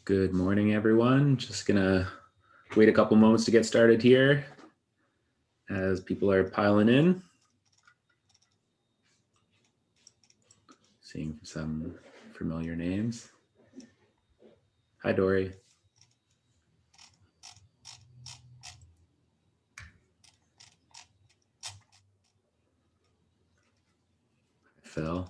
Good morning, everyone. Just gonna wait a couple moments to get started here as people are piling in. Seeing some familiar names. Hi, Dory. Phil.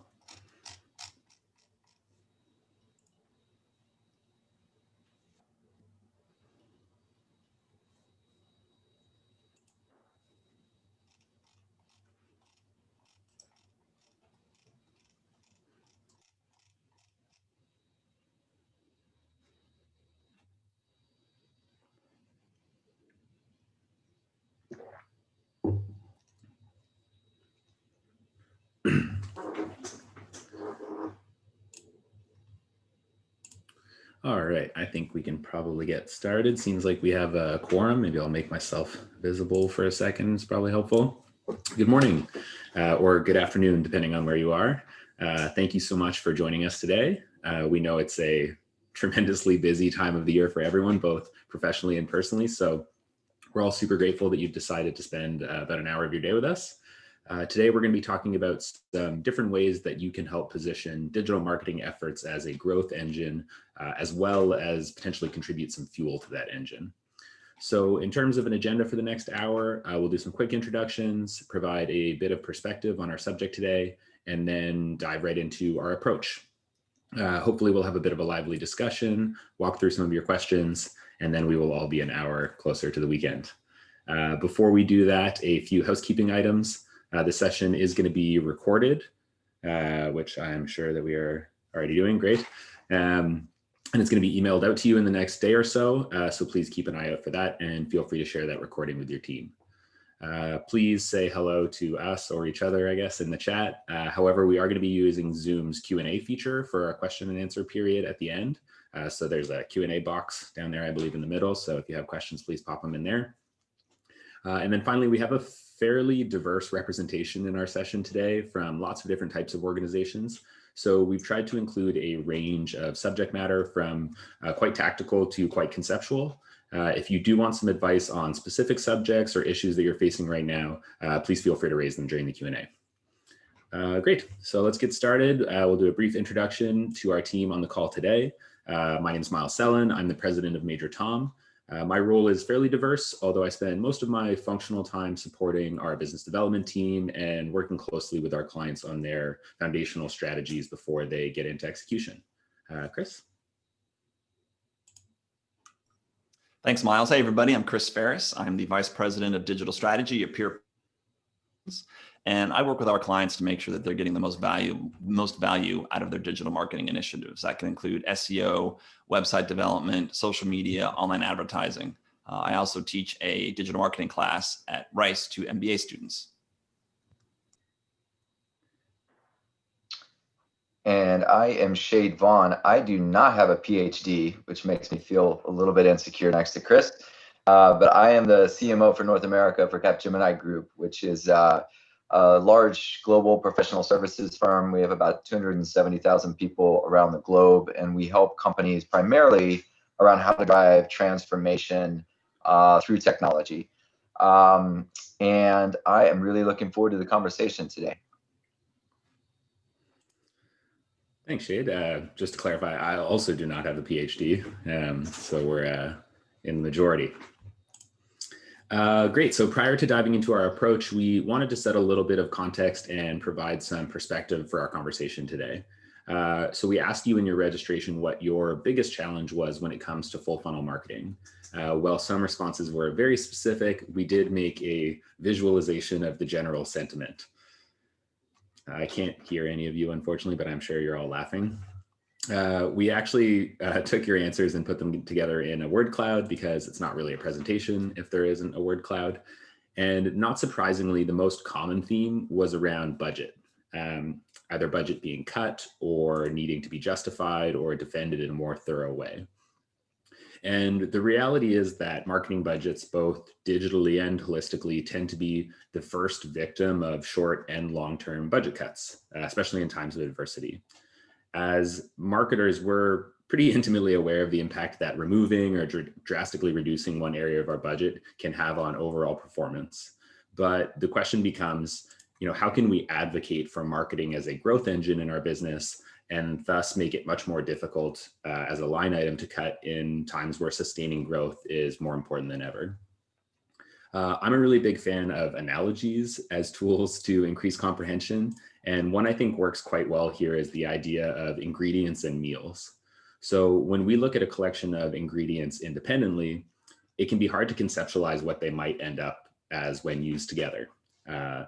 All right, I think we can probably get started. Seems like we have a quorum. Maybe I'll make myself visible for a second. It's probably helpful. Good morning or good afternoon, depending on where you are. Thank you so much for joining us today. We know it's a tremendously busy time of the year for everyone, both professionally and personally. So we're all super grateful that you've decided to spend about an hour of your day with us. Today, we're going to be talking about some different ways that you can help position digital marketing efforts as a growth engine, as well as potentially contribute some fuel to that engine. So in terms of an agenda for the next hour, we'll do some quick introductions, provide a bit of perspective on our subject today, and then dive right into our approach. Hopefully we'll have a bit of a lively discussion, walk through some of your questions, and then we will all be an hour closer to the weekend. Before we do that, a few housekeeping items. The session is going to be recorded, which I'm sure that we are already doing. Great. And it's going to be emailed out to you in the next day or so. So please keep an eye out for that and feel free to share that recording with your team. Please say hello to us or each other, I guess, in the chat. However, we are going to be using Zoom's Q&A feature for our question and answer period at the end. So there's a Q&A box down there, I believe, in the middle. So if you have questions, please pop them in there. And then finally, we have a fairly diverse representation in our session today from lots of different types of organizations. So we've tried to include a range of subject matter from quite tactical to quite conceptual. If you do want some advice on specific subjects or issues that you're facing right now, please feel free to raise them during the Q&A. Great, so let's get started. We'll do a brief introduction to our team on the call today. My name is Miles Sellen. I'm the president of Major Tom. My role is fairly diverse, although I spend most of my functional time supporting our business development team and working closely with our clients on their foundational strategies before they get into execution. Chris? Thanks, Miles. Hey, everybody. I'm Chris Ferris. I'm the Vice President of Digital Strategy at Pierpont. And I work with our clients to make sure that they're getting the most value out of their digital marketing initiatives. That can include SEO, website development, social media, online advertising. I also teach a digital marketing class at Rice to MBA students. And I am Shade Vaughn. I do not have a PhD, which makes me feel a little bit insecure next to Chris. But I am the CMO for North America for Capgemini Group, which is a large global professional services firm. We have about 270,000 people around the globe, and we help companies primarily around how to drive transformation through technology. And I am really looking forward to the conversation today. Thanks, Shade. Just to clarify, I also do not have a PhD, so we're in the majority. Great. So prior to diving into our approach, we wanted to set a little bit of context and provide some perspective for our conversation today. So we asked you in your registration what your biggest challenge was when it comes to full funnel marketing. While some responses were very specific, we did make a visualization of the general sentiment. I can't hear any of you, unfortunately, but I'm sure you're all laughing. We actually took your answers and put them together in a word cloud because it's not really a presentation if there isn't a word cloud. And not surprisingly, the most common theme was around budget, either budget being cut or needing to be justified or defended in a more thorough way. And the reality is that marketing budgets, both digitally and holistically, tend to be the first victim of short and long-term budget cuts, especially in times of adversity. As marketers, we're pretty intimately aware of the impact that removing or drastically reducing one area of our budget can have on overall performance. But the question becomes, how can we advocate for marketing as a growth engine in our business and thus make it much more difficult as a line item to cut in times where sustaining growth is more important than ever? I'm a really big fan of analogies as tools to increase comprehension. And one I think works quite well here is the idea of ingredients and meals. So when we look at a collection of ingredients independently, it can be hard to conceptualize what they might end up as when used together.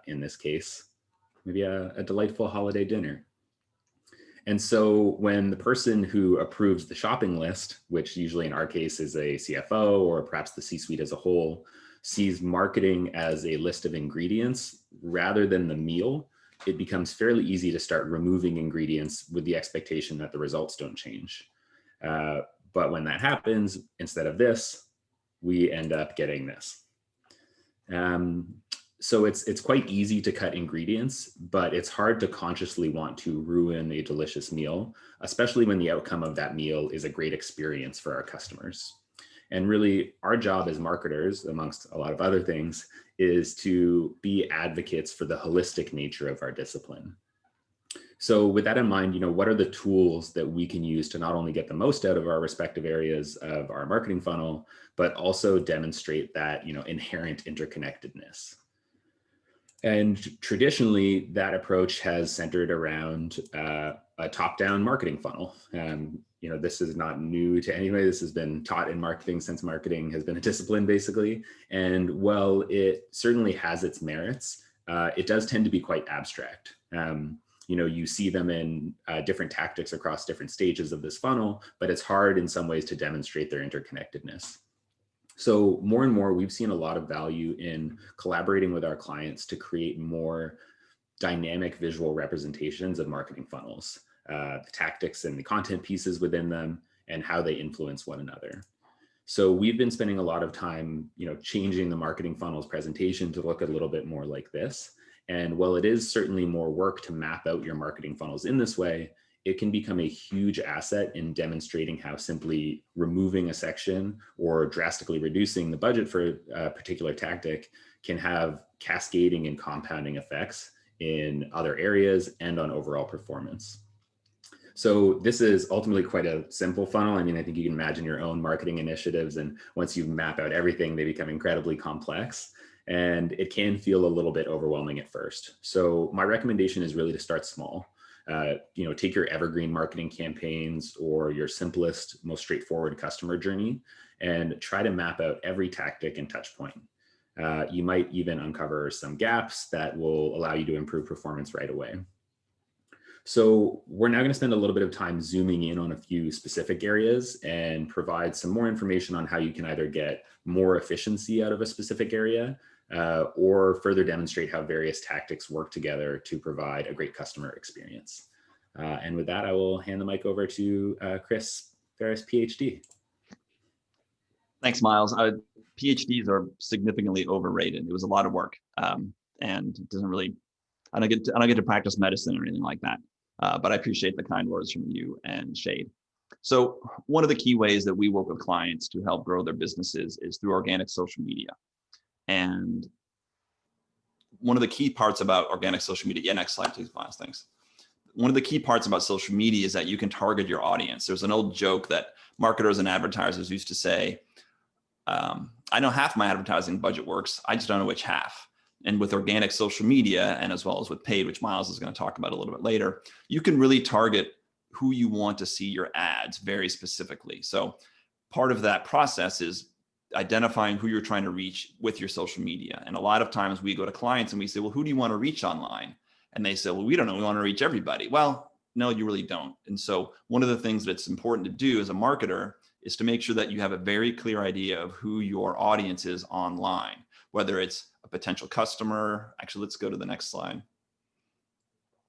In this case, maybe a delightful holiday dinner. And so when the person who approves the shopping list, which usually in our case is a CFO or perhaps the C-suite as a whole, sees marketing as a list of ingredients rather than the meal, it becomes fairly easy to start removing ingredients with the expectation that the results don't change. But when that happens, instead of this, we end up getting this. So it's quite easy to cut ingredients, but it's hard to consciously want to ruin a delicious meal, especially when the outcome of that meal is a great experience for our customers. And really, our job as marketers, amongst a lot of other things, is to be advocates for the holistic nature of our discipline. So with that in mind, what are the tools that we can use to not only get the most out of our respective areas of our marketing funnel, but also demonstrate that, inherent interconnectedness? And traditionally, that approach has centered around a top-down marketing funnel. This is not new to anybody. This has been taught in marketing since marketing has been a discipline, basically. And while it certainly has its merits, it does tend to be quite abstract. You see them in different tactics across different stages of this funnel, but it's hard in some ways to demonstrate their interconnectedness. So more and more, we've seen a lot of value in collaborating with our clients to create more dynamic visual representations of marketing funnels, the tactics and the content pieces within them, and how they influence one another. So we've been spending a lot of time, changing the marketing funnels presentation to look a little bit more like this. And while it is certainly more work to map out your marketing funnels in this way, it can become a huge asset in demonstrating how simply removing a section or drastically reducing the budget for a particular tactic can have cascading and compounding effects in other areas and on overall performance. So this is ultimately quite a simple funnel. I think you can imagine your own marketing initiatives, and once you map out everything, they become incredibly complex. And it can feel a little bit overwhelming at first. So my recommendation is really to start small. Take your evergreen marketing campaigns or your simplest, most straightforward customer journey and try to map out every tactic and touch point. You might even uncover some gaps that will allow you to improve performance right away. So we're now going to spend a little bit of time zooming in on a few specific areas and provide some more information on how you can either get more efficiency out of a specific area or further demonstrate how various tactics work together to provide a great customer experience. And with that, I will hand the mic over to Chris Ferris, PhD. Thanks, Miles. PhDs are significantly overrated. It was a lot of work, and it doesn't really. I don't get to practice medicine or anything like that. But I appreciate the kind words from you and Shade. So one of the key ways that we work with clients to help grow their businesses is through organic social media. And one of the key parts about organic social media, next slide, please, Miles, thanks. One of the key parts about social media is that you can target your audience. There's an old joke that marketers and advertisers used to say, I know half my advertising budget works, I just don't know which half. And with organic social media, and as well as with paid, which Miles is going to talk about a little bit later, you can really target who you want to see your ads very specifically. So part of that process is identifying who you're trying to reach with your social media. And a lot of times we go to clients and we say, well, who do you want to reach online? And they say, well, we don't know, we want to reach everybody. Well, no, you really don't. And so one of the things that's important to do as a marketer is to make sure that you have a very clear idea of who your audience is online, whether it's a potential customer. Actually, let's go to the next slide.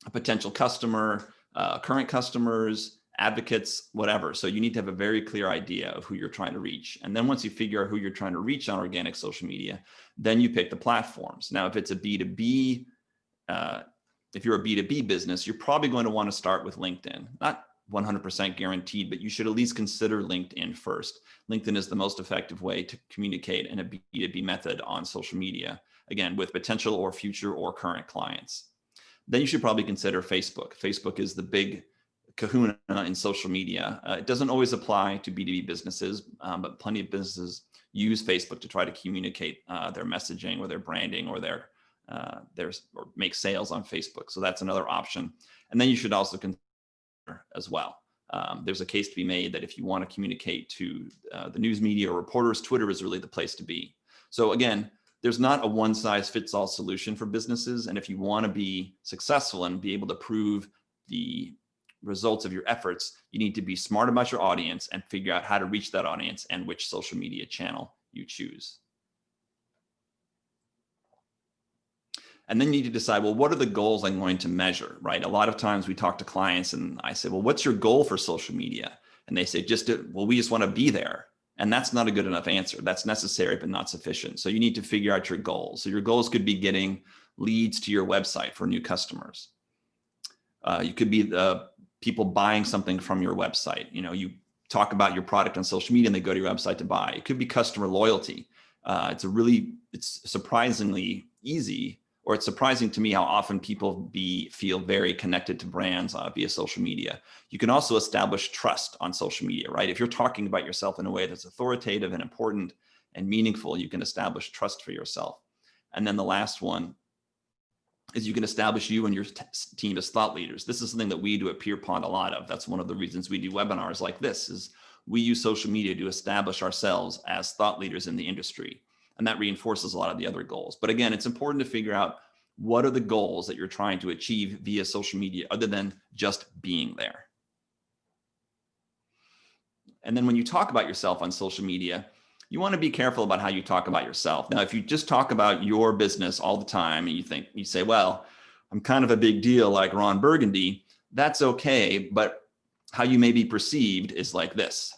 A potential customer, current customers, advocates, whatever. So you need to have a very clear idea of who you're trying to reach. And then once you figure out who you're trying to reach on organic social media, then you pick the platforms. Now, if it's a B2B, if you're a B2B business, you're probably going to want to start with LinkedIn. Not 100% guaranteed, but you should at least consider LinkedIn first. LinkedIn is the most effective way to communicate in a B2B method on social media, again, with potential or future or current clients. Then you should probably consider Facebook. Facebook is the big kahuna in social media. It doesn't always apply to B2B businesses, but plenty of businesses use Facebook to try to communicate their messaging or their branding or or make sales on Facebook. So that's another option. And then you should also consider as well. There's a case to be made that if you want to communicate to the news media or reporters, Twitter is really the place to be. So again, there's not a one size fits all solution for businesses. And if you want to be successful and be able to prove the results of your efforts, you need to be smart about your audience and figure out how to reach that audience and which social media channel you choose. And then you need to decide, well, what are the goals I'm going to measure, right? A lot of times we talk to clients and I say, well, what's your goal for social media? And they say, well, we just want to be there. And that's not a good enough answer. That's necessary, but not sufficient. So you need to figure out your goals. So your goals could be getting leads to your website for new customers. You could be the people buying something from your website. You know, you talk about your product on social media and they go to your website to buy. It could be customer loyalty. It's surprisingly easy, or it's surprising to me how often people feel very connected to brands via social media. You can also establish trust on social media, right? If you're talking about yourself in a way that's authoritative and important and meaningful, you can establish trust for yourself. And then the last one is you can establish you and your team as thought leaders. This is something that we do at Pierpont a lot of. That's one of the reasons we do webinars like this, is we use social media to establish ourselves as thought leaders in the industry. And that reinforces a lot of the other goals. But again, it's important to figure out what are the goals that you're trying to achieve via social media other than just being there. And then when you talk about yourself on social media, you want to be careful about how you talk about yourself. Now, if you just talk about your business all the time and you say, well, I'm kind of a big deal like Ron Burgundy, that's okay. But how you may be perceived is like this.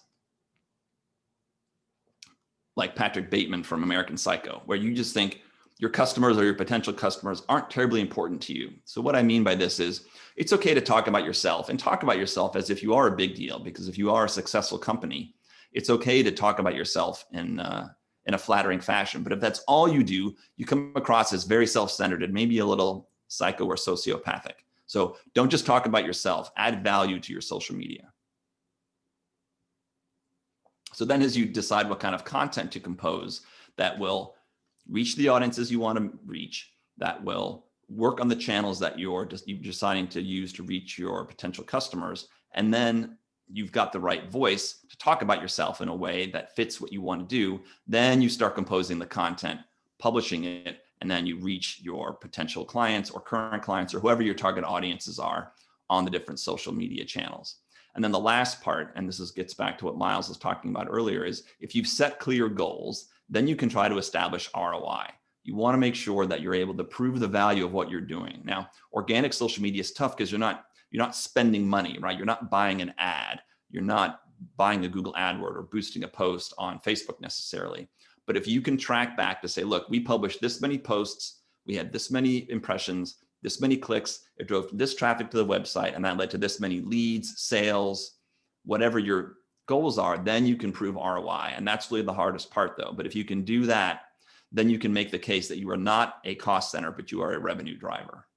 Like Patrick Bateman from American Psycho, where you just think your customers or your potential customers aren't terribly important to you. So what I mean by this is it's okay to talk about yourself and talk about yourself as if you are a big deal, because if you are a successful company, it's okay to talk about yourself in a flattering fashion. But if that's all you do, you come across as very self-centered and maybe a little psycho or sociopathic. So don't just talk about yourself, add value to your social media. So then as you decide what kind of content to compose that will reach the audiences you want to reach, that will work on the channels that you're deciding to use to reach your potential customers, and then you've got the right voice to talk about yourself in a way that fits what you want to do, then you start composing the content, publishing it, and then you reach your potential clients or current clients or whoever your target audiences are on the different social media channels. And then the last part, and gets back to what Miles was talking about earlier, is if you've set clear goals, then you can try to establish ROI. You want to make sure that you're able to prove the value of what you're doing. Now, organic social media is tough because you're not spending money, right? You're not buying an ad. You're not buying a Google AdWord or boosting a post on Facebook necessarily. But if you can track back to say, look, we published this many posts, we had this many impressions, this many clicks, it drove this traffic to the website, and that led to this many leads, sales, whatever your goals are, then you can prove ROI. And that's really the hardest part though. But if you can do that, then you can make the case that you are not a cost center, but you are a revenue driver.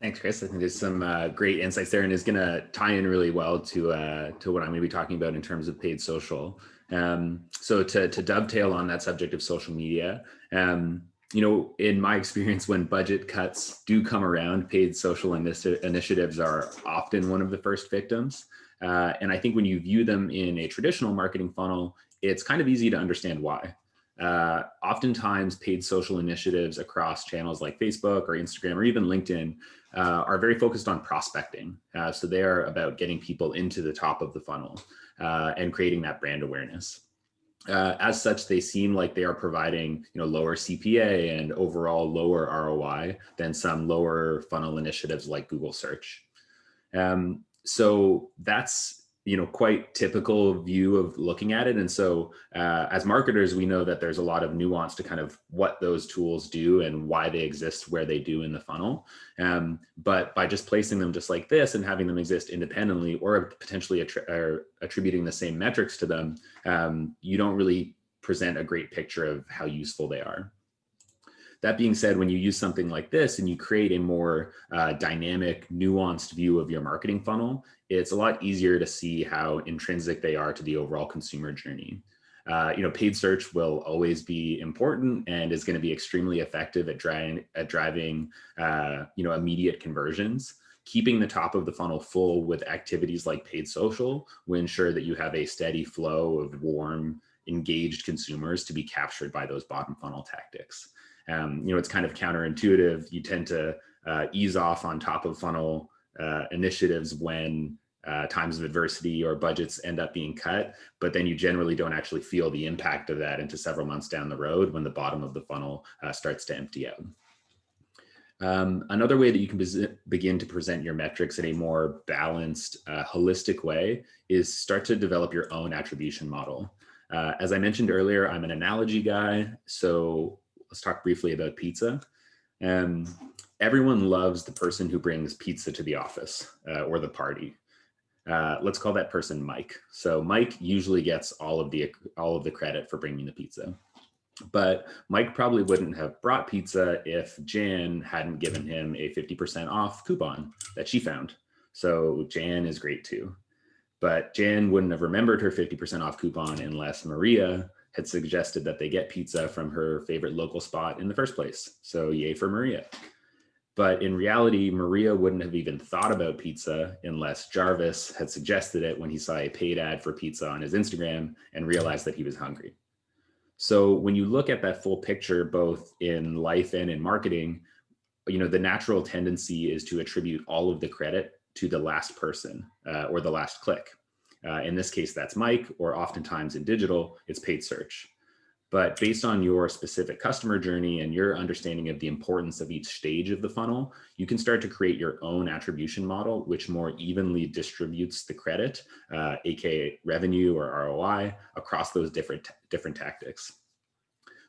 Thanks, Chris. I think there's some great insights there, and is going to tie in really well to what I'm going to be talking about in terms of paid social. So to dovetail on that subject of social media, you know, in my experience, when budget cuts do come around, paid social initiatives are often one of the first victims. And I think when you view them in a traditional marketing funnel, it's kind of easy to understand why. Oftentimes paid social initiatives across channels like Facebook or Instagram or even LinkedIn are very focused on prospecting. So they are about getting people into the top of the funnel and creating that brand awareness. As such, they seem like they are providing, you know, lower CPA and overall lower ROI than some lower funnel initiatives like Google search. So that's quite typical view of looking at it. And so as marketers, we know that there's a lot of nuance to kind of what those tools do and why they exist where they do in the funnel. But by just placing them just like this and having them exist independently, or potentially attributing the same metrics to them, you don't really present a great picture of how useful they are. That being said, when you use something like this and you create a more dynamic, nuanced view of your marketing funnel, it's a lot easier to see how intrinsic they are to the overall consumer journey. Paid search will always be important and is going to be extremely effective at driving immediate conversions. Keeping the top of the funnel full with activities like paid social will ensure that you have a steady flow of warm, engaged consumers to be captured by those bottom funnel tactics. It's kind of counterintuitive. You tend to ease off on top of funnel initiatives when times of adversity or budgets end up being cut, but then you generally don't actually feel the impact of that into several months down the road when the bottom of the funnel starts to empty out. Another way that you can begin to present your metrics in a more balanced, holistic way is start to develop your own attribution model. As I mentioned earlier, I'm an analogy guy, so let's talk briefly about pizza. Everyone loves the person who brings pizza to the office or the party. Let's call that person Mike. So Mike usually gets all of the credit for bringing the pizza. But Mike probably wouldn't have brought pizza if Jan hadn't given him a 50% off coupon that she found. So Jan is great too. But Jan wouldn't have remembered her 50% off coupon unless Maria had suggested that they get pizza from her favorite local spot in the first place. So yay for Maria. But in reality, Maria wouldn't have even thought about pizza unless Jarvis had suggested it when he saw a paid ad for pizza on his Instagram and realized that he was hungry. So when you look at that full picture, both in life and in marketing, the natural tendency is to attribute all of the credit to the last person or the last click. In this case, that's Mike, or oftentimes in digital, it's paid search. But based on your specific customer journey and your understanding of the importance of each stage of the funnel, you can start to create your own attribution model, which more evenly distributes the credit, aka revenue or ROI, across those different tactics.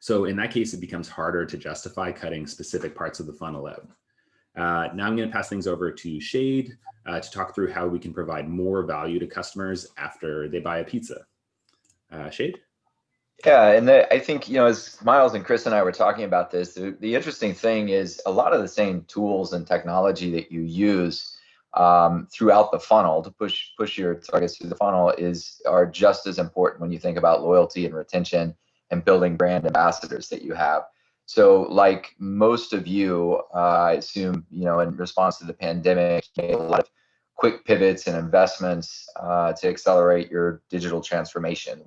So in that case, it becomes harder to justify cutting specific parts of the funnel out. Now I'm going to pass things over to Shade to talk through how we can provide more value to customers after they buy a pizza. Shade? Yeah, and I think, as Miles and Chris and I were talking about this, the interesting thing is a lot of the same tools and technology that you use throughout the funnel to push your targets through the funnel are just as important when you think about loyalty and retention and building brand ambassadors that you have. So like most of you, I assume, in response to the pandemic, you made a lot of quick pivots and investments to accelerate your digital transformation.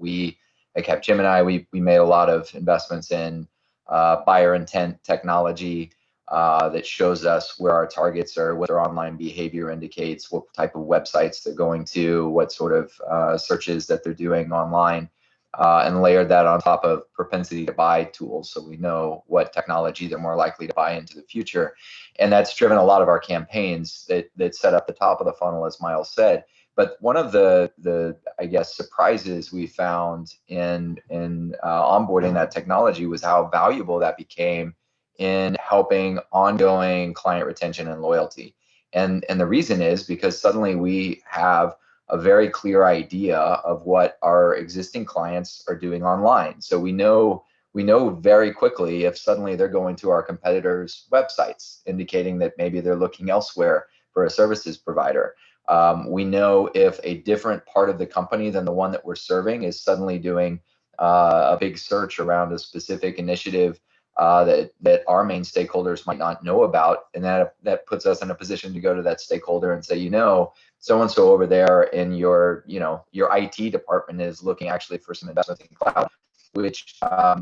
At Capgemini, we made a lot of investments in buyer intent technology that shows us where our targets are, what their online behavior indicates, what type of websites they're going to, what sort of searches that they're doing online, and layered that on top of propensity to buy tools, so we know what technology they're more likely to buy into the future. And that's driven a lot of our campaigns that set up the top of the funnel, as Miles said. But one of the I guess surprises we found in onboarding that technology was how valuable that became in helping ongoing client retention and loyalty. And the reason is because suddenly we have a very clear idea of what our existing clients are doing online. So we know very quickly if suddenly they're going to our competitors' websites, indicating that maybe they're looking elsewhere for a services provider. We know if a different part of the company than the one that we're serving is suddenly doing a big search around a specific initiative that our main stakeholders might not know about, and that puts us in a position to go to that stakeholder and say, so-and-so over there in your IT department is looking actually for some investment in cloud, which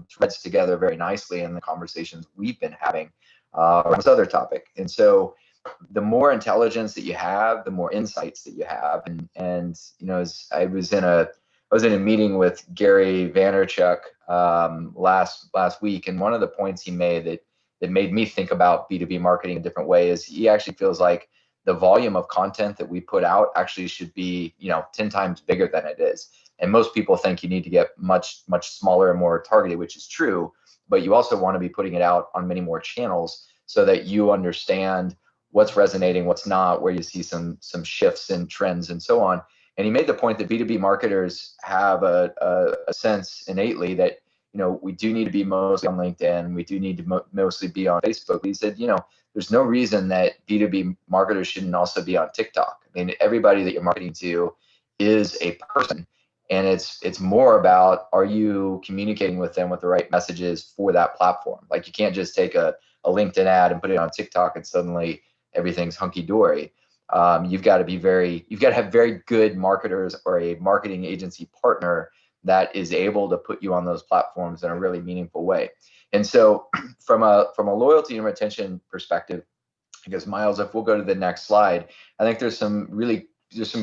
threads together very nicely in the conversations we've been having around this other topic. And so the more intelligence that you have, the more insights that you have. And as I was in a meeting with Gary Vaynerchuk last week, and one of the points he made that made me think about B2B marketing in a different way is he actually feels like the volume of content that we put out actually should be, 10 times bigger than it is. And most people think you need to get much smaller and more targeted, which is true, but you also want to be putting it out on many more channels so that you understand what's resonating, what's not, where you see some shifts in trends and so on. And he made the point that B2B marketers have a sense innately that, we do need to be mostly on LinkedIn. We do need to mostly be on Facebook. He said, there's no reason that B2B marketers shouldn't also be on TikTok. I mean, everybody that you're marketing to is a person. And it's more about, are you communicating with them with the right messages for that platform? Like, you can't just take a LinkedIn ad and put it on TikTok and suddenly everything's hunky dory. You've got to have very good marketers or a marketing agency partner that is able to put you on those platforms in a really meaningful way. And so from a loyalty and retention perspective, I guess, Miles, if we'll go to the next slide, I think there's some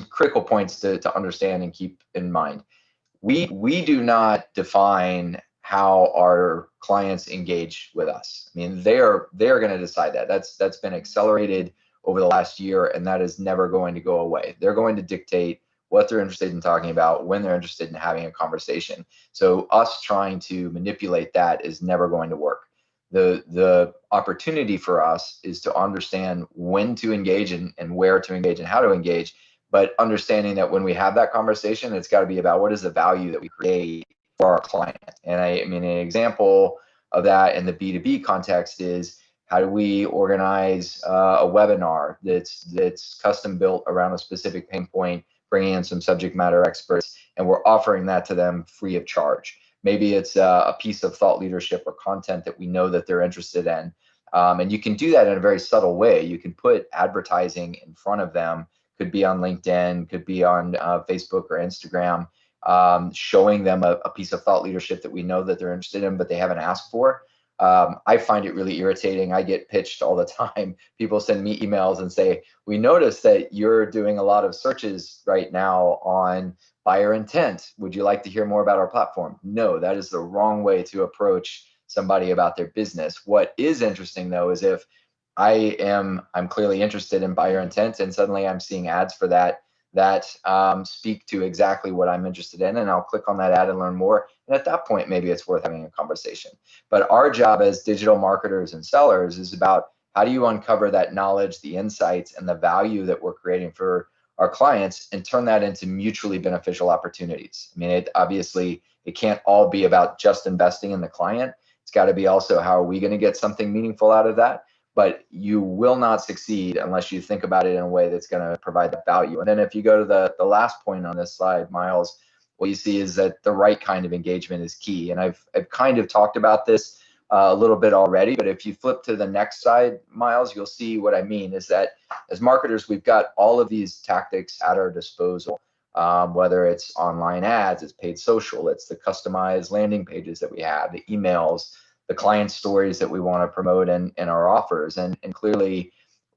critical points to understand and keep in mind. We do not define how our clients engage with us. I mean, they are going to decide that. That's been accelerated over the last year, and that is never going to go away. They're going to dictate what they're interested in talking about, when they're interested in having a conversation. So us trying to manipulate that is never going to work. The opportunity for us is to understand when to engage and where to engage and how to engage, but understanding that when we have that conversation, it's got to be about what is the value that we create for our client. And I mean, an example of that in the B2B context is, how do we organize a webinar that's custom built around a specific pain point, bringing in some subject matter experts, and we're offering that to them free of charge. Maybe it's a piece of thought leadership or content that we know that they're interested in. And you can do that in a very subtle way. You can put advertising in front of them, could be on LinkedIn, could be on Facebook or Instagram, showing them a piece of thought leadership that we know that they're interested in, but they haven't asked for. I find it really irritating. I get pitched all the time. People send me emails and say, we noticed that you're doing a lot of searches right now on buyer intent. Would you like to hear more about our platform? No, that is the wrong way to approach somebody about their business. What is interesting, though, is if I'm clearly interested in buyer intent and suddenly I'm seeing ads for that speak to exactly what I'm interested in, and I'll click on that ad and learn more. And at that point, maybe it's worth having a conversation. But our job as digital marketers and sellers is about, how do you uncover that knowledge, the insights, and the value that we're creating for our clients and turn that into mutually beneficial opportunities. I mean, obviously, it can't all be about just investing in the client. It's got to be also, how are we going to get something meaningful out of that? But you will not succeed unless you think about it in a way that's going to provide that value. And then if you go to the last point on this slide, Miles, what you see is that the right kind of engagement is key. And I've kind of talked about this a little bit already, but if you flip to the next slide, Miles, you'll see what I mean is that as marketers, we've got all of these tactics at our disposal, whether it's online ads, it's paid social, it's the customized landing pages that we have, the emails, the client stories that we want to promote in our offers. And clearly,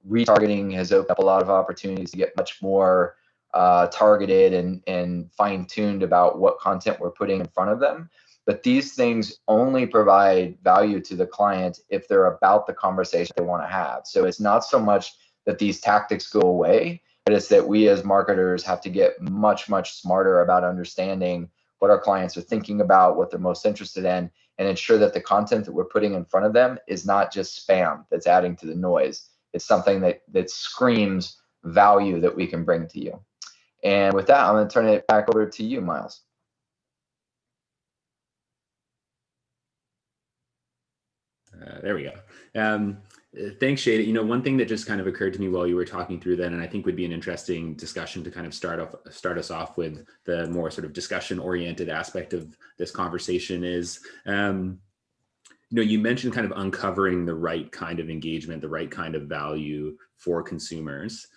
retargeting has opened up a lot of opportunities to get much more targeted and fine-tuned about what content we're putting in front of them. But these things only provide value to the client if they're about the conversation they want to have. So it's not so much that these tactics go away, but it's that we as marketers have to get much smarter about understanding what our clients are thinking about, what they're most interested in, and ensure that the content that we're putting in front of them is not just spam that's adding to the noise. It's something that screams value that we can bring to you. And with that, I'm going to turn it back over to you, Miles. There we go. Thanks, Shade. One thing that just kind of occurred to me while you were talking through that, and I think would be an interesting discussion to kind of start us off with the more sort of discussion-oriented aspect of this conversation is, you mentioned kind of uncovering the right kind of engagement, the right kind of value for consumers.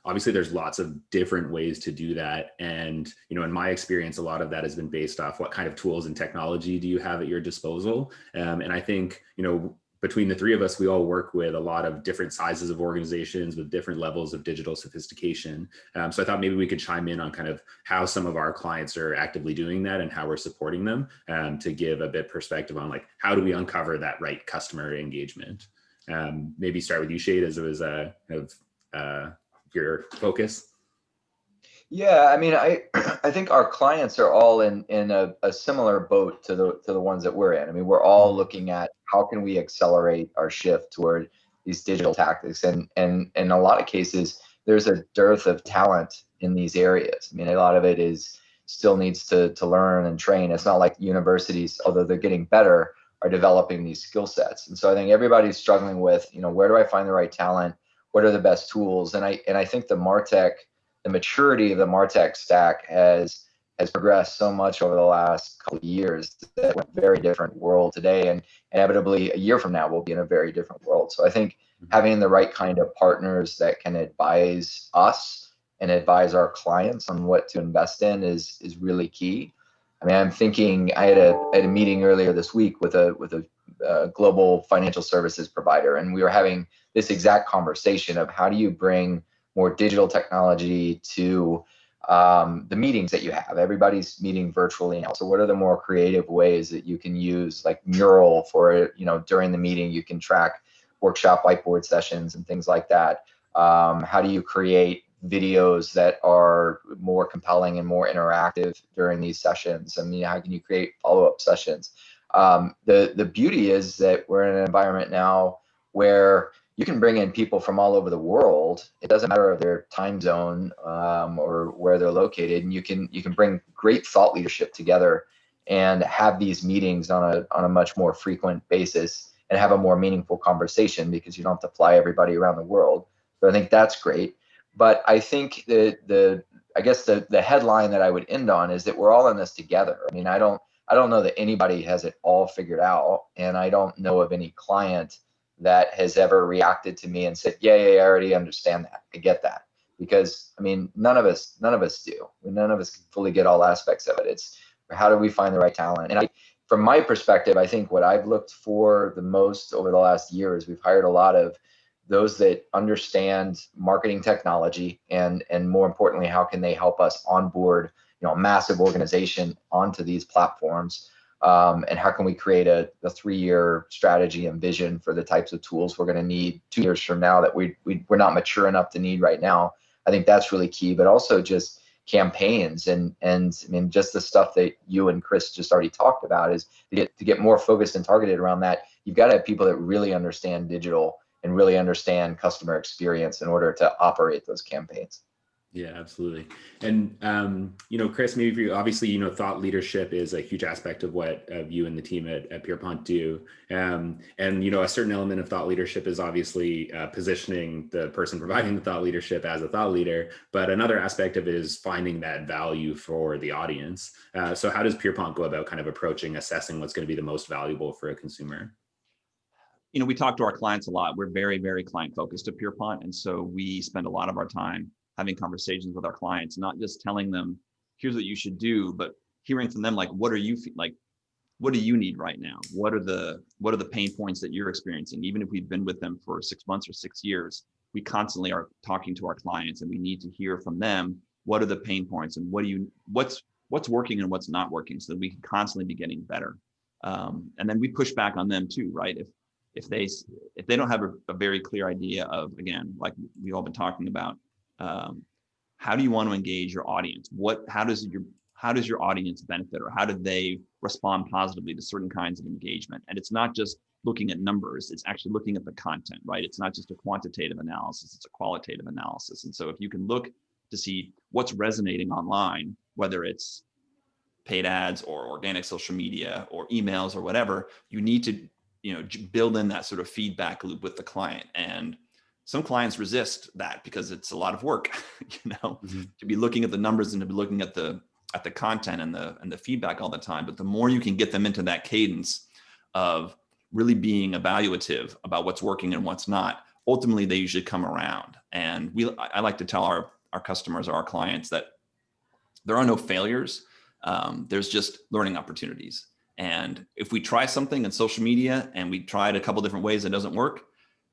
Obviously, there's lots of different ways to do that. And, in my experience, a lot of that has been based off what kind of tools and technology do you have at your disposal. And I think, between the three of us, we all work with a lot of different sizes of organizations with different levels of digital sophistication. So I thought maybe we could chime in on kind of how some of our clients are actively doing that and how we're supporting them, to give a bit perspective on, like, how do we uncover that right customer engagement. Maybe start with you, Shade, as it was kind of your focus? Yeah, I mean, I think our clients are all in a similar boat to the ones that we're in. I mean, we're all looking at how can we accelerate our shift toward these digital tactics, and in a lot of cases, there's a dearth of talent in these areas. I mean, a lot of it is still needs to learn and train. It's not like universities, although they're getting better, are developing these skill sets. And so I think everybody's struggling with, where do I find the right talent? What are the best tools? And I think the maturity of the MarTech stack has progressed so much over the last couple of years that we're in a very different world today, and inevitably a year from now we'll be in a very different world. So I think having the right kind of partners that can advise us and advise our clients on what to invest in is really key. I mean, I'm thinking I had a meeting earlier this week with a global financial services provider, and we were having this exact conversation of how do you bring more digital technology to the meetings that you have. Everybody's meeting virtually now. So what are the more creative ways that you can use, like Mural for, during the meeting, you can track workshop whiteboard sessions and things like that. How do you create videos that are more compelling and more interactive during these sessions? I mean, how can you create follow-up sessions? The beauty is that we're in an environment now where you can bring in people from all over the world. It doesn't matter of their time zone or where they're located, and you can bring great thought leadership together and have these meetings on a much more frequent basis and have a more meaningful conversation because you don't have to fly everybody around the world. So I think that's great. But I think the headline that I would end on is that we're all in this together. I mean, I don't know that anybody has it all figured out, and I don't know of any client that has ever reacted to me and said, yeah, I already understand that. I get that. Because I mean, none of us do. None of us can fully get all aspects of it. It's how do we find the right talent? And from my perspective, I think what I've looked for the most over the last year is we've hired a lot of those that understand marketing technology and more importantly, how can they help us onboard, a massive organization onto these platforms. And how can we create a 3-year strategy and vision for the types of tools we're going to need 2 years from now that we're not mature enough to need right now. I think that's really key, but also just campaigns and I mean, just the stuff that you and Chris just already talked about is to get more focused and targeted around that. You've got to have people that really understand digital and really understand customer experience in order to operate those campaigns. Yeah, absolutely. And, Chris, maybe for you, obviously, thought leadership is a huge aspect of what you and the team at Pierpont do. And, a certain element of thought leadership is obviously positioning the person providing the thought leadership as a thought leader. But another aspect of it is finding that value for the audience. So how does Pierpont go about kind of assessing what's going to be the most valuable for a consumer? We talk to our clients a lot. We're very, very client focused at Pierpont. And so we spend a lot of our time having conversations with our clients, not just telling them, here's what you should do, but hearing from them, like, what do you need right now? What are the pain points that you're experiencing? Even if we've been with them for 6 months or 6 years, we constantly are talking to our clients and we need to hear from them. What are the pain points and what's working and what's not working so that we can constantly be getting better. And then we push back on them too, right? If they don't have a very clear idea of, again, like we've all been talking about, how do you want to engage your audience? How does your audience benefit, or how do they respond positively to certain kinds of engagement? And it's not just looking at numbers, it's actually looking at the content, right? It's not just a quantitative analysis, it's a qualitative analysis. And so if you can look to see what's resonating online, whether it's paid ads or organic social media or emails or whatever, you need to build in that sort of feedback loop with the client. And some clients resist that because it's a lot of work, to be looking at the numbers and to be looking at the content and the feedback all the time. But the more you can get them into that cadence of really being evaluative about what's working and what's not, ultimately they usually come around. And I like to tell our customers or our clients that there are no failures. There's just learning opportunities. And if we try something in social media and we tried a couple different ways that doesn't work,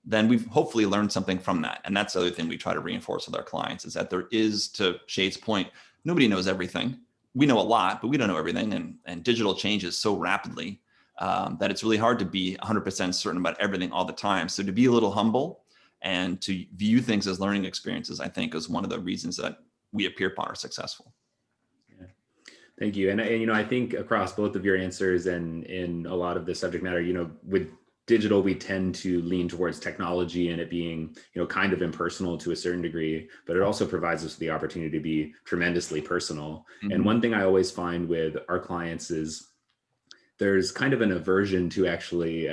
then we've hopefully learned something from that. And that's the other thing we try to reinforce with our clients is that there is, to Shade's point, nobody knows everything. We know a lot, but we don't know everything. And digital changes so rapidly that it's really hard to be 100% certain about everything all the time. So to be a little humble and to view things as learning experiences, I think is one of the reasons that we at Pierpont are successful. Yeah. Thank you. And I think across both of your answers and in a lot of the subject matter, with digital, we tend to lean towards technology and it being, kind of impersonal to a certain degree, but it also provides us the opportunity to be tremendously personal. Mm-hmm. And one thing I always find with our clients is there's kind of an aversion to actually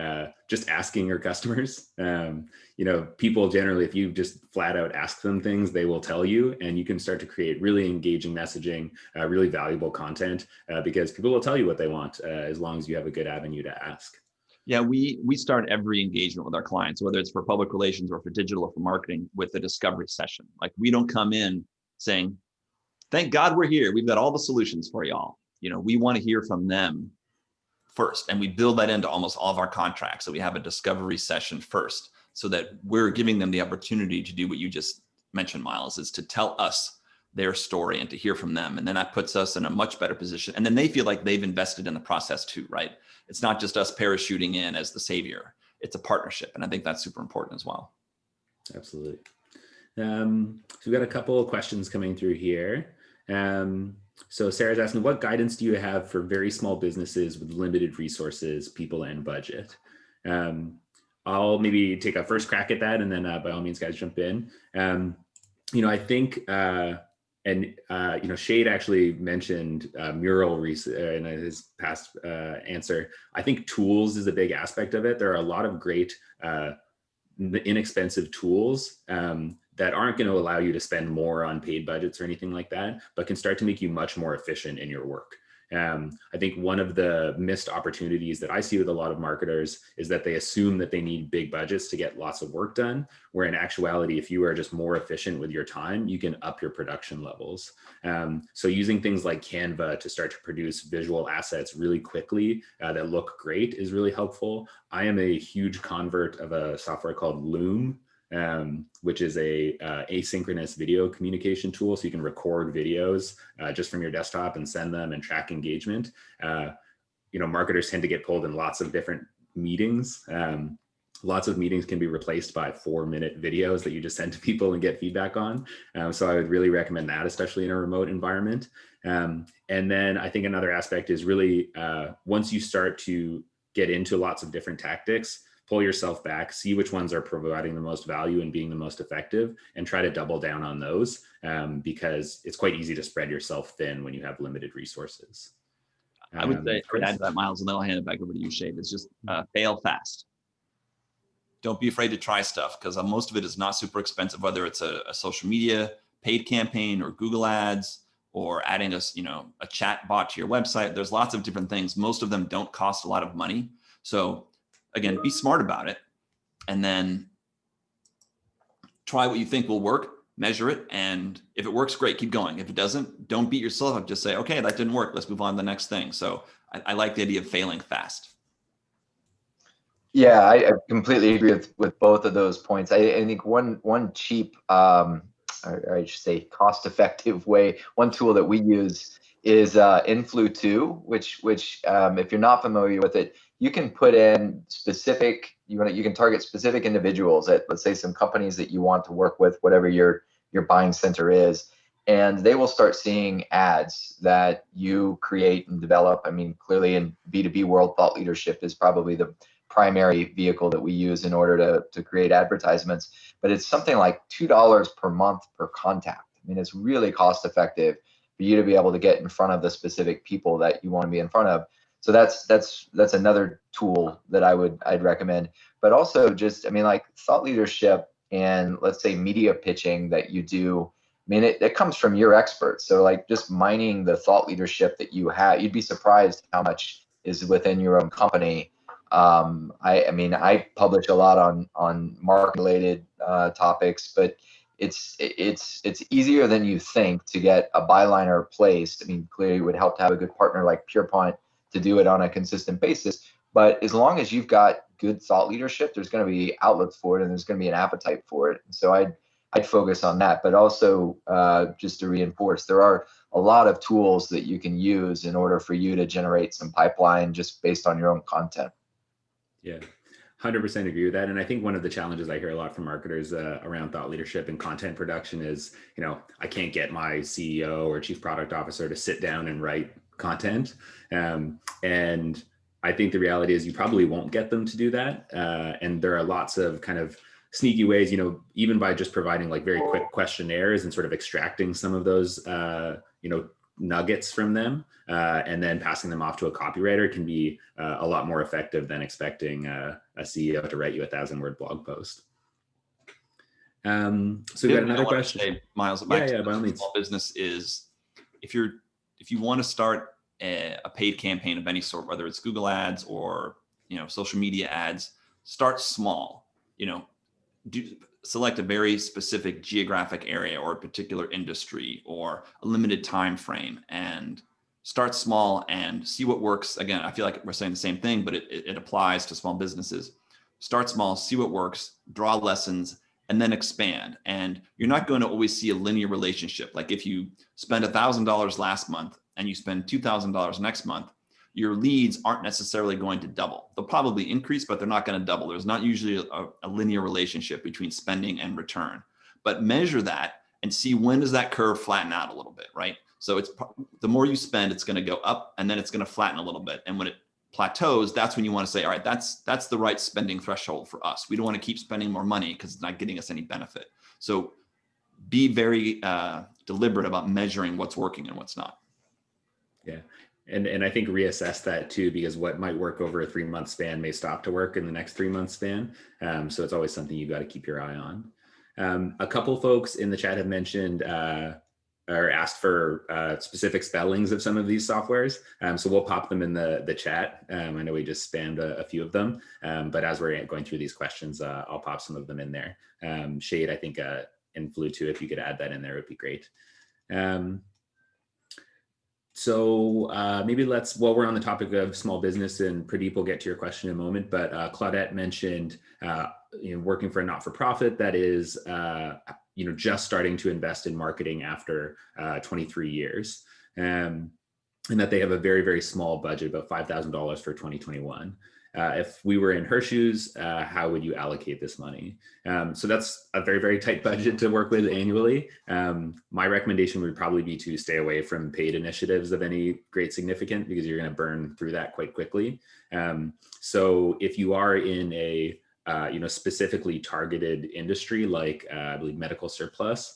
just asking your customers. People generally, if you just flat out ask them things, they will tell you, and you can start to create really engaging messaging, really valuable content, because people will tell you what they want as long as you have a good avenue to ask. Yeah, we start every engagement with our clients, whether it's for public relations or for digital or for marketing, with a discovery session. Like, we don't come in saying, thank God we're here, we've got all the solutions for y'all. We want to hear from them first. And we build that into almost all of our contracts. So we have a discovery session first, so that we're giving them the opportunity to do what you just mentioned, Miles, is to tell us their story and to hear from them. And then that puts us in a much better position. And then they feel like they've invested in the process too, right? It's not just us parachuting in as the savior. It's a partnership. And I think that's super important as well. Absolutely. So we've got a couple of questions coming through here. So Sarah's asking, what guidance do you have for very small businesses with limited resources, people, and budget? I'll maybe take a first crack at that, and then by all means, guys, jump in. I think, Shade actually mentioned Mural in his past answer. I think tools is a big aspect of it. There are a lot of great inexpensive tools that aren't going to allow you to spend more on paid budgets or anything like that, but can start to make you much more efficient in your work. I think one of the missed opportunities that I see with a lot of marketers is that they assume that they need big budgets to get lots of work done, where in actuality, if you are just more efficient with your time, you can up your production levels. So using things like Canva to start to produce visual assets really quickly that look great is really helpful. I am a huge convert of a software called Loom, which is a asynchronous video communication tool. So you can record videos just from your desktop and send them and track engagement. Marketers tend to get pulled in lots of different meetings. Lots of meetings can be replaced by 4-minute videos that you just send to people and get feedback on. So I would really recommend that, especially in a remote environment. And then I think another aspect is really once you start to get into lots of different tactics, pull yourself back, see which ones are providing the most value and being the most effective, and try to double down on those because it's quite easy to spread yourself thin when you have limited resources. I would say, I would add to that, Miles, and then I'll hand it back over to you, Shade. It's just fail fast. Don't be afraid to try stuff, because most of it is not super expensive, whether it's a social media paid campaign or Google ads or adding a chat bot to your website. There's lots of different things. Most of them don't cost a lot of money. So again, be smart about it, and then try what you think will work, measure it. And if it works, great, keep going. If it doesn't, don't beat yourself up. Just say, okay, that didn't work. Let's move on to the next thing. So I like the idea of failing fast. Yeah, I completely agree with both of those points. I think one cheap, or I should say cost-effective way, one tool that we use is Influ2, which if you're not familiar with it, you can put in specific, you can target specific individuals at, let's say, some companies that you want to work with, whatever your buying center is, and they will start seeing ads that you create and develop. I mean, clearly in B2B world, thought leadership is probably the primary vehicle that we use in order to create advertisements, but it's something like $2 per month per contact. I mean, it's really cost effective for you to be able to get in front of the specific people that you want to be in front of. So that's another tool that I'd recommend. But also just, I mean, like thought leadership and let's say media pitching that you do, I mean, it comes from your experts. So like just mining the thought leadership that you have, you'd be surprised how much is within your own company. I mean, I publish a lot on market related topics, but it's easier than you think to get a byliner placed. I mean, clearly it would help to have a good partner like Pierpont to do it on a consistent basis. But as long as you've got good thought leadership, there's going to be outlets for it, and there's going to be an appetite for it. And so I'd focus on that. But also, just to reinforce, there are a lot of tools that you can use in order for you to generate some pipeline just based on your own content. Yeah, 100% agree with that. And I think one of the challenges I hear a lot from marketers around thought leadership and content production is, I can't get my CEO or chief product officer to sit down and write content. And I think the reality is you probably won't get them to do that. And there are lots of kind of sneaky ways, even by just providing like very quick questionnaires and sort of extracting some of those, nuggets from them and then passing them off to a copywriter can be a lot more effective than expecting a CEO to write you 1,000-word blog post. So we've got another question. Say, Miles, by all means. Small business is if you want to start a paid campaign of any sort, whether it's Google ads or social media ads, start small. Select a very specific geographic area or a particular industry or a limited time frame and start small and see what works. Again, I feel like we're saying the same thing, but it applies to small businesses. Start small, see what works, draw lessons, and then expand. And you're not going to always see a linear relationship. Like if you spend $1,000 last month and you spend $2,000 next month, your leads aren't necessarily going to double. They'll probably increase, but they're not going to double. There's not usually a linear relationship between spending and return. But measure that and see when does that curve flatten out a little bit, right? So it's the more you spend, it's going to go up and then it's going to flatten a little bit. And when it plateaus, that's when you want to say, all right, that's the right spending threshold for us. We don't want to keep spending more money because it's not getting us any benefit. So be very deliberate about measuring what's working and what's not. Yeah. And I think reassess that too, because what might work over a 3-month span may stop to work in the next 3-month span. So it's always something you got to keep your eye on. A couple folks in the chat have mentioned or asked for specific spellings of some of these softwares. So we'll pop them in the chat. I know we just spammed a few of them, but as we're going through these questions, I'll pop some of them in there. Shade, I think, and Flu too, if you could add that in there, would be great. So maybe while we're on the topic of small business, and Pradeep will get to your question in a moment, but Claudette mentioned, working for a not-for-profit that is, just starting to invest in marketing after 23 years, and that they have a very, very small budget, about $5,000 for 2021. If we were in her shoes, how would you allocate this money? So that's a very, very tight budget to work with annually. My recommendation would probably be to stay away from paid initiatives of any great significance because you're going to burn through that quite quickly. So if you are in a specifically targeted industry like I believe medical surplus,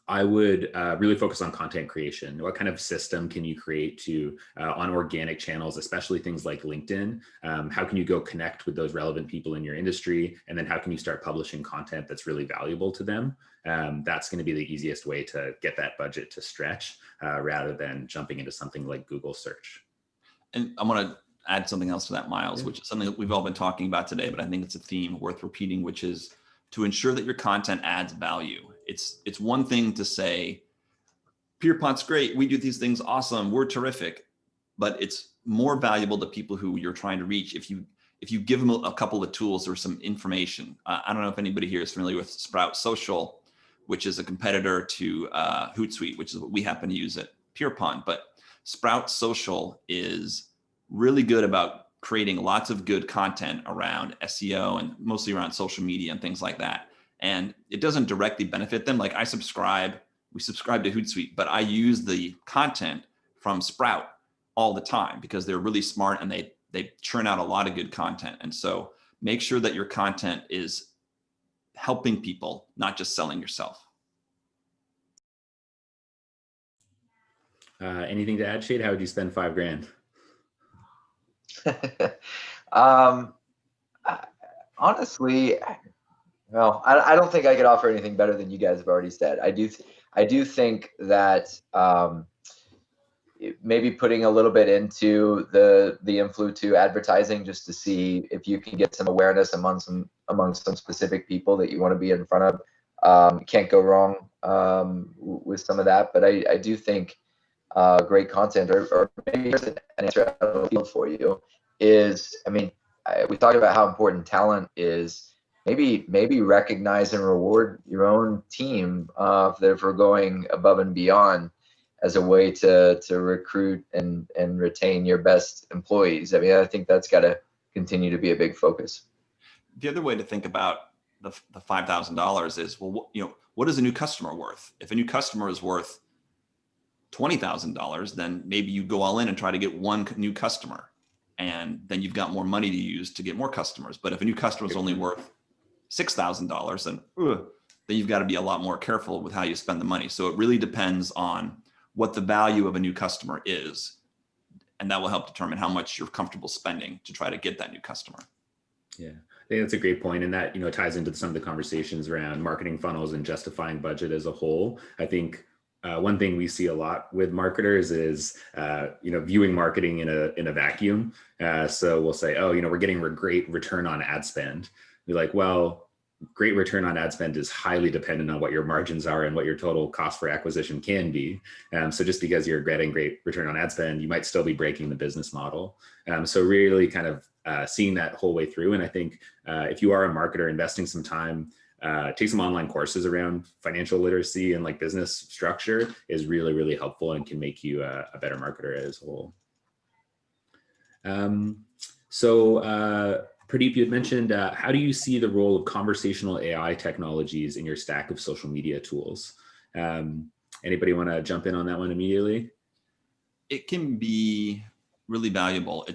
I would really focus on content creation. What kind of system can you create to on organic channels, especially things like LinkedIn? How can you go connect with those relevant people in your industry? And then how can you start publishing content that's really valuable to them? That's going to be the easiest way to get that budget to stretch rather than jumping into something like Google search. And I want to add something else to that, Miles, which is something that we've all been talking about today, but I think it's a theme worth repeating, which is to ensure that your content adds value. It's one thing to say, Pierpont's great, we do these things awesome, we're terrific, but it's more valuable to people who you're trying to reach if you give them a couple of tools or some information. I don't know if anybody here is familiar with Sprout Social, which is a competitor to Hootsuite, which is what we happen to use at Pierpont. But Sprout Social is really good about creating lots of good content around SEO and mostly around social media and things like that. And it doesn't directly benefit them. Like we subscribe to Hootsuite, but I use the content from Sprout all the time because they're really smart and they churn out a lot of good content. And so make sure that your content is helping people, not just selling yourself. Anything to add, Shade? How would you spend $5,000? Honestly, well, I don't think I could offer anything better than you guys have already said. I do think that maybe putting a little bit into the Influ2 advertising just to see if you can get some awareness among some specific people that you want to be in front of. Can't go wrong with some of that, but I do think great content or maybe here's an answer out of the field for you is, we talked about how important talent is. Maybe recognize and reward your own team for going above and beyond as a way to recruit and retain your best employees. I think that's got to continue to be a big focus. The other way to think about the $5,000 is, well, what is a new customer worth? If a new customer is worth $20,000, then maybe you go all in and try to get one new customer, and then you've got more money to use to get more customers. But if a new customer is only worth $6,000, then you've got to be a lot more careful with how you spend the money. So it really depends on what the value of a new customer is, and that will help determine how much you're comfortable spending to try to get that new customer. Yeah, I think that's a great point, and that ties into some of the conversations around marketing funnels and justifying budget as a whole. I think one thing we see a lot with marketers is viewing marketing in a vacuum. So we'll say, oh, we're getting a great return on ad spend. You're like, well, great return on ad spend is highly dependent on what your margins are and what your total cost for acquisition can be. So just because you're getting great return on ad spend, you might still be breaking the business model. So really kind of seeing that whole way through. And I think if you are a marketer, investing some time, take some online courses around financial literacy and like business structure is really, really helpful and can make you a better marketer as a whole. Pradeep, you had mentioned, how do you see the role of conversational AI technologies in your stack of social media tools? Anybody want to jump in on that one immediately? It can be really valuable.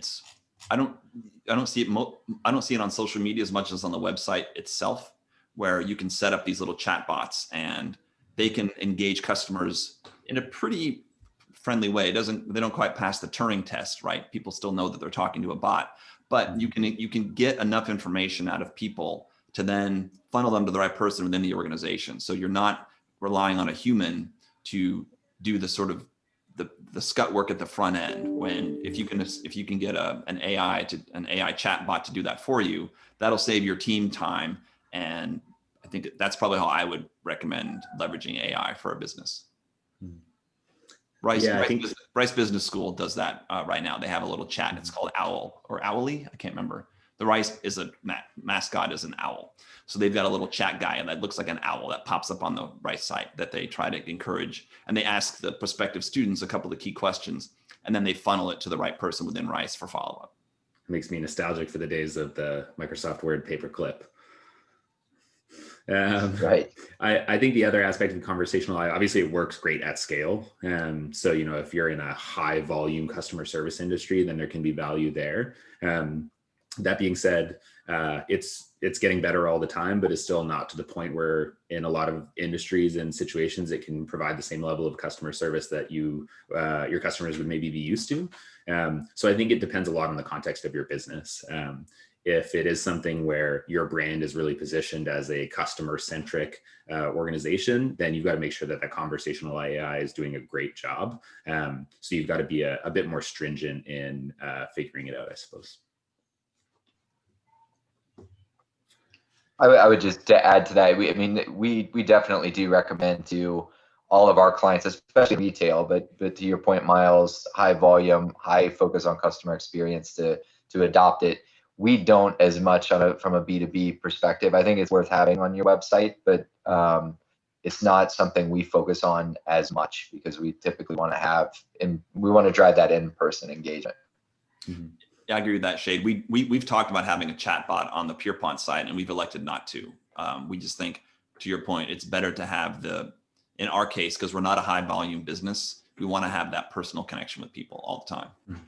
I don't see it on social media as much as on the website itself, where you can set up these little chatbots and they can engage customers in a pretty friendly way. They don't quite pass the Turing test, right? People still know that they're talking to a bot, but you can get enough information out of people to then funnel them to the right person within the organization. So you're not relying on a human to do the sort of the scut work at the front end. When if you can get an AI chatbot to do that for you, that'll save your team time. And I think that's probably how I would recommend leveraging AI for a business. Rice Business School does that right now. They have a little chat. It's called Owl or Owly. I can't remember. The Rice is a mascot is an owl. So they've got a little chat guy and that looks like an owl that pops up on the Rice site that they try to encourage. And they ask the prospective students a couple of key questions, and then they funnel it to the right person within Rice for follow-up. It makes me nostalgic for the days of the Microsoft Word paperclip. Right. I think the other aspect of conversational AI, obviously it works great at scale. So, if you're in a high volume customer service industry, then there can be value there. That being said, it's getting better all the time, but it's still not to the point where in a lot of industries and situations, it can provide the same level of customer service that your customers would maybe be used to. So I think it depends a lot on the context of your business. If it is something where your brand is really positioned as a customer-centric organization, then you've got to make sure that conversational AI is doing a great job. So you've got to be a bit more stringent in figuring it out, I suppose. I would just to add to that. We definitely do recommend to all of our clients, especially retail, but to your point, Miles, high volume, high focus on customer experience to adopt it. We don't as much from a B2B perspective. I think it's worth having on your website, but it's not something we focus on as much because we typically want to have, and we want to drive that in-person engagement. Mm-hmm. Yeah, I agree with that, Shade. We've talked about having a chatbot on the Pierpont site, and we've elected not to. We just think, to your point, it's better to have in our case, because we're not a high volume business, we want to have that personal connection with people all the time. Mm-hmm.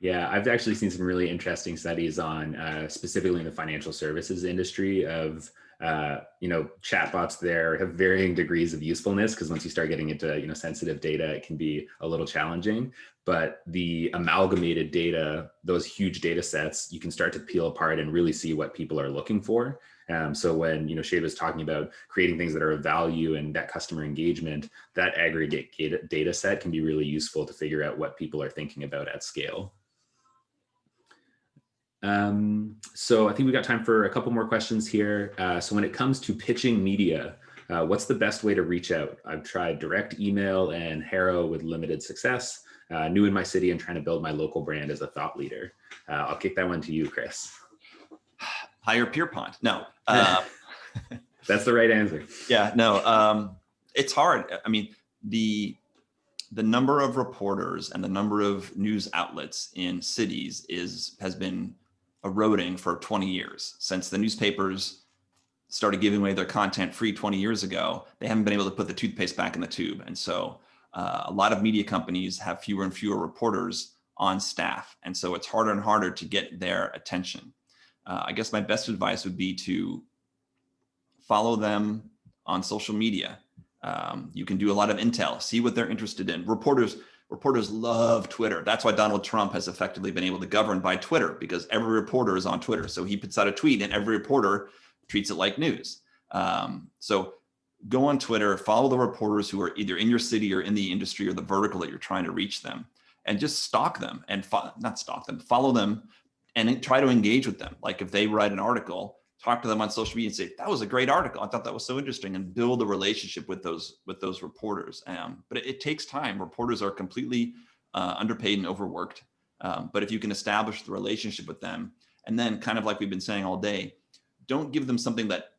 Yeah, I've actually seen some really interesting studies on specifically in the financial services industry of, chatbots there have varying degrees of usefulness because once you start getting into, sensitive data, it can be a little challenging. But the amalgamated data, those huge data sets, you can start to peel apart and really see what people are looking for. So when, Shade was talking about creating things that are of value and that customer engagement, that aggregate data set can be really useful to figure out what people are thinking about at scale. So I think we've got time for a couple more questions here. So when it comes to pitching media, what's the best way to reach out? I've tried direct email and Harrow with limited success. New in my city and trying to build my local brand as a thought leader. I'll kick that one to you, Chris. Hire Pierpont. No. That's the right answer. Yeah, no, it's hard. I mean, the number of reporters and the number of news outlets in cities has been eroding for 20 years. Since the newspapers started giving away their content free 20 years ago, they haven't been able to put the toothpaste back in the tube. And so a lot of media companies have fewer and fewer reporters on staff. And so it's harder and harder to get their attention. I guess my best advice would be to follow them on social media. You can do a lot of intel, see what they're interested in. Reporters love Twitter. That's why Donald Trump has effectively been able to govern by Twitter, because every reporter is on Twitter. So he puts out a tweet and every reporter treats it like news. So go on Twitter, follow the reporters who are either in your city or in the industry or the vertical that you're trying to reach them, and just stalk them and not stalk them, follow them and try to engage with them. Like if they write an article, talk to them on social media and say, that was a great article. I thought that was so interesting, and build a relationship with those reporters. But it takes time. Reporters are completely underpaid and overworked. But if you can establish the relationship with them, and then kind of like we've been saying all day, don't give them something that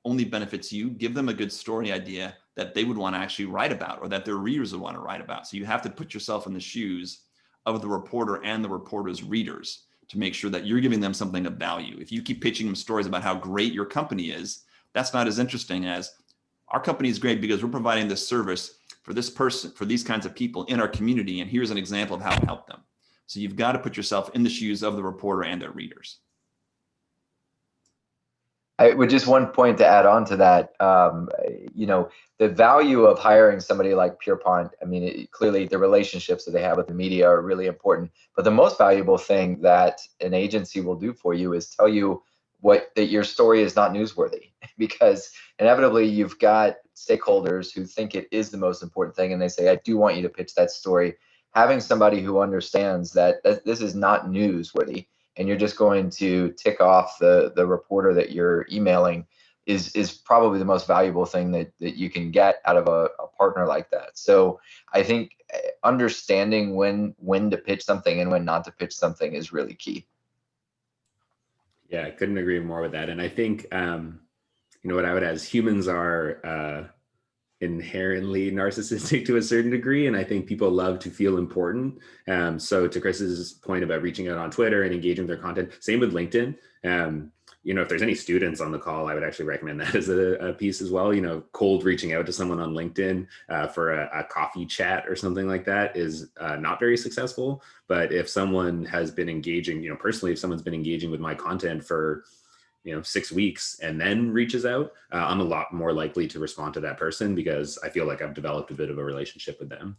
only benefits you. Give them a good story idea that they would want to actually write about, or that their readers would want to write about. So you have to put yourself in the shoes of the reporter and the reporter's readers to make sure that you're giving them something of value. If you keep pitching them stories about how great your company is, that's not as interesting as, our company is great because we're providing this service for this person, for these kinds of people in our community, and here's an example of how it helped them. So you've got to put yourself in the shoes of the reporter and their readers. I would just one point to add on to that. The value of hiring somebody like Pierpont, I mean, clearly the relationships that they have with the media are really important. But the most valuable thing that an agency will do for you is tell you that your story is not newsworthy, because inevitably you've got stakeholders who think it is the most important thing, and they say, I do want you to pitch that story. Having somebody who understands that this is not newsworthy, and you're just going to tick off the reporter that you're emailing, is probably the most valuable thing that you can get out of a partner like that. So I think understanding when to pitch something and when not to pitch something is really key. Yeah, I couldn't agree more with that. And I think, what I would add is humans are inherently narcissistic to a certain degree, and I think people love to feel important. So to Chris's point about reaching out on Twitter and engaging with their content, same with LinkedIn. If there's any students on the call, I would actually recommend that as a piece as well. Cold reaching out to someone on LinkedIn for a coffee chat or something like that is not very successful. But if someone has been engaging, personally, if someone's been engaging with my content for 6 weeks and then reaches out, I'm a lot more likely to respond to that person, because I feel like I've developed a bit of a relationship with them.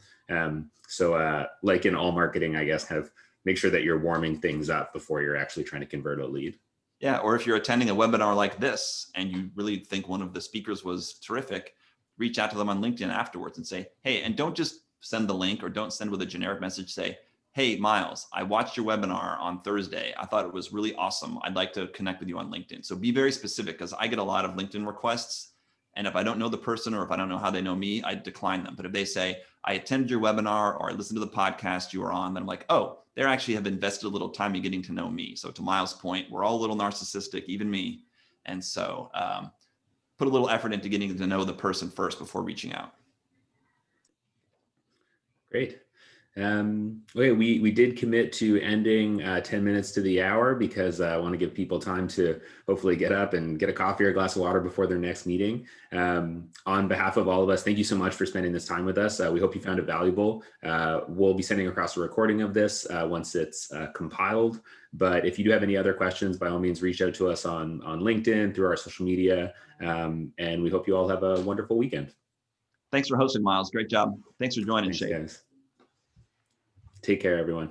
So like in all marketing, I guess, kind of make sure that you're warming things up before you're actually trying to convert a lead. Yeah. Or if you're attending a webinar like this and you really think one of the speakers was terrific, reach out to them on LinkedIn afterwards and say, hey, and don't just send the link or don't send with a generic message. Say, hey, Miles, I watched your webinar on Thursday. I thought it was really awesome. I'd like to connect with you on LinkedIn. So be very specific, because I get a lot of LinkedIn requests. And if I don't know the person, or if I don't know how they know me, I decline them. But if they say, I attended your webinar, or I listened to the podcast you were on, then I'm like, oh, they actually have invested a little time in getting to know me. So to Miles' point, we're all a little narcissistic, even me. And so put a little effort into getting to know the person first before reaching out. Great. Okay, we did commit to ending 10 minutes to the hour, because I want to give people time to hopefully get up and get a coffee or a glass of water before their next meeting. On behalf of all of us, thank you so much for spending this time with us. We hope you found it valuable. We'll be sending across a recording of this once it's compiled. But if you do have any other questions, by all means, reach out to us on LinkedIn, through our social media. And we hope you all have a wonderful weekend. Thanks for hosting, Miles. Great job. Thanks for joining, Shade. Guys. Take care, everyone.